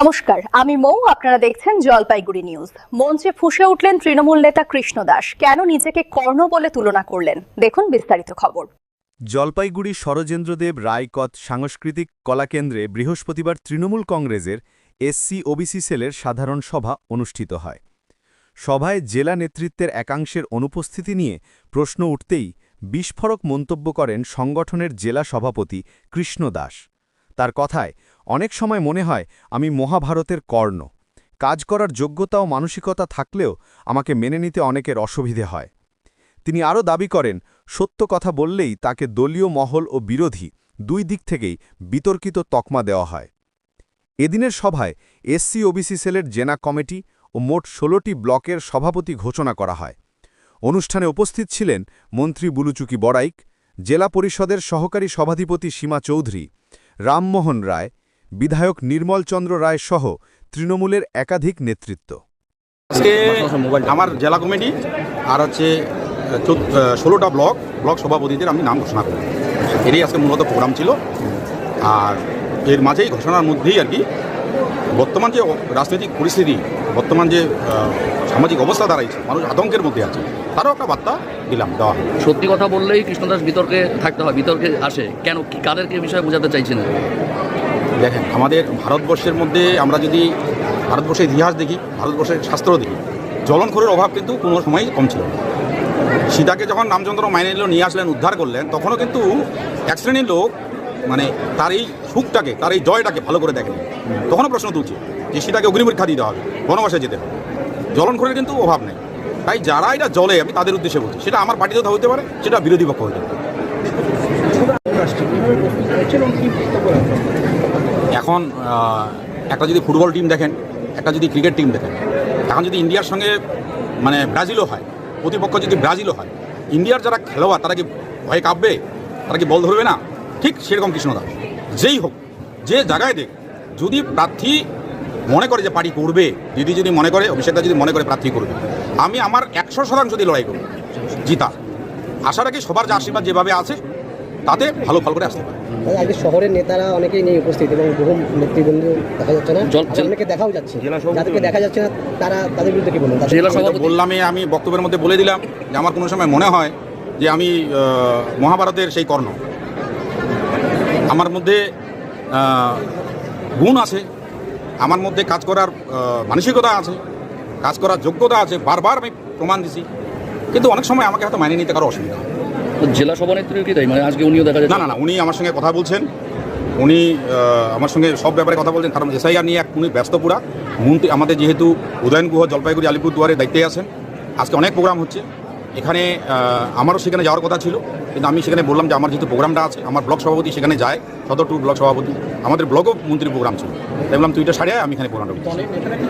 নমস্কার, আমি মৌ। আপনারা দেখছেন জলপাইগুড়ি নিউজ। মঞ্চে ফুঁসে উঠলেন তৃণমূল নেতা কৃষ্ণ দাস। কেন নিজেকে কর্ণ বলে তুলনা করলেন, দেখুন বিস্তারিত খবর। জলপাইগুড়ি শরজেন্দ্রদেব রায়কথ সাংস্কৃতিক কলাকেন্দ্রে বৃহস্পতিবার তৃণমূল কংগ্রেসের এসসি ওবিসি সেলের সাধারণ সভা অনুষ্ঠিত হয়। সভায় জেলা নেতৃত্বের একাংশের অনুপস্থিতি নিয়ে প্রশ্ন উঠতেই বিস্ফোরক মন্তব্য করেন সংগঠনের জেলা সভাপতি কৃষ্ণ দাস। তার কথায়, অনেক সময় মনে হয় আমি মহাভারতের কর্ণ। কাজ করার যোগ্যতা ও মানসিকতা থাকলেও আমাকে মেনে নিতে অনেকের অসুবিধে হয়। তিনি আরও দাবি করেন, সত্য কথা বললেই তাকে দলীয় মহল ও বিরোধী দুই দিক থেকেই বিতর্কিত তকমা দেওয়া হয়। এদিনের সভায় এসসি ওবিসি সেলের জেলা কমিটি ও মোট ১৬টি ব্লকের সভাপতি ঘোষণা করা হয়। অনুষ্ঠানে উপস্থিত ছিলেন মন্ত্রী বুলুচুকি বড়াইক, জেলা পরিষদের সহকারী সভাধিপতি সীমা চৌধুরী, রামমোহন রায়, বিধায়ক নির্মল চন্দ্র রায় সহ তৃণমূলের একাধিক নেতৃত্ব। আজকে আমার জেলা কমিটি আর হচ্ছে ১৬টা ব্লক সভাপতিদের আমি নাম ঘোষণা করি। এরই আজকে মূলত প্রোগ্রাম ছিল। আর এর মাঝেই ঘোষণার মধ্যেই আর কি বর্তমান যে রাজনৈতিক পরিস্থিতি, বর্তমান যে সামাজিক অবস্থা দাঁড়াইছে, মানুষ আতঙ্কের মধ্যে আছে, তারও একটা বার্তা দেওয়া। সত্যি কথা বললেই কৃষ্ণদাস বিতর্কে থাকতে হয়, বিতর্কে আসে কেন, কি কাদেরকে বিষয়ে বোঝাতে চাইছেন? দেখেন, আমাদের ভারতবর্ষের মধ্যে আমরা যদি ভারতবর্ষের ইতিহাস দেখি, ভারতবর্ষের শাস্ত্র দেখি, জ্বলনখোরের অভাব কিন্তু কোনো সময় কম ছিল না। সীতাকে যখন রামচন্দ্র মাইনে নিয়ে আসলেন, উদ্ধার করলেন, তখনও কিন্তু এক শ্রেণীর লোক মানে তার এই সুখটাকে, তার এই জয়টাকে ভালো করে দেখেন। তখনও প্রশ্ন তুলছে যে সীতাকে অগ্নিপরীক্ষা দিতে হবে, বনবাসে যেতে হবে। জ্বলনখোরের কিন্তু অভাব নেই। তাই যারা এটা জ্বলে, আমি তাদের উদ্দেশ্যে বলছি, সেটা আমার পার্টিতে হতে পারে, সেটা বিরোধী পক্ষ হতে পারে। এখন একটা যদি ফুটবল টিম দেখেন, একটা যদি ক্রিকেট টিম দেখেন, এখন যদি ইন্ডিয়ার সঙ্গে মানে ব্রাজিলও হয়, প্রতিপক্ষ যদি ব্রাজিলও হয়, ইন্ডিয়ার যারা খেলোয়াড় তারা কি ভয়ে কাঁপবে? তারা কি বল ধরবে না? ঠিক সেরকম কৃষ্ণদাস যেই হোক, যে জায়গায় দেখ, যদি প্রার্থী মনে করে যে পার্টি করবে, যদি মনে করে, অভিষেকটা যদি মনে করে প্রার্থী করবে, আমি আমার ১০০% দিয়ে লড়াই করব জিতা। আশা রাখি সবার যে আশীর্বাদ যেভাবে আছে তাতে ভালো ফল করে আসতে পারে। আজকে শহরের নেতারা অনেকেই নেই উপস্থিত এবং বহু নেতৃবৃন্দ দেখা যাচ্ছে না, অনেকে দেখাও যাচ্ছে, যাদেরকে দেখা যাচ্ছে না তাদের বিরুদ্ধে কি বলবেন? বললামই, আমি বক্তব্যের মধ্যে বলে দিলাম যে আমার কোনো সময় মনে হয় যে আমি মহাভারতের সেই কর্ণ। আমার মধ্যে গুণ আছে, আমার মধ্যে কাজ করার মানসিকতা আছে, কাজ করার যোগ্যতা আছে, বারবার আমি প্রমাণ দিছি। কিন্তু অনেক সময় আমাকে হয়তো মানিয়ে নিতে কারো অসুবিধা। জেলা সভানেত্রীও কি তাই? মানে আজকে উনিও দেখা যাচ্ছে না, উনি আমার সঙ্গে কথা বলছেন, উনি আমার সঙ্গে সব ব্যাপারে কথা বলছেন। কারণ এসআইআর নিয়ে উনি ব্যস্ত পুরা। মন্ত্রী আমাদের যেহেতু উদয়ন গুহ জলপাইগুড়ি আলিপুরদুয়ারের দায়িত্বে আছেন, আজকে অনেক প্রোগ্রাম হচ্ছে এখানে। আমারও সেখানে যাওয়ার কথা ছিল, কিন্তু আমি সেখানে বললাম যে আমার যেহেতু প্রোগ্রামটা আছে, আমার ব্লক সভাপতি সেখানে যায়, সদর টু ব্লক সভাপতি, আমাদের ব্লকও মন্ত্রীর প্রোগ্রাম ছিল, তাই বললাম তুই এটা সারিয়ে আমি এখানে প্রোগ্রামটা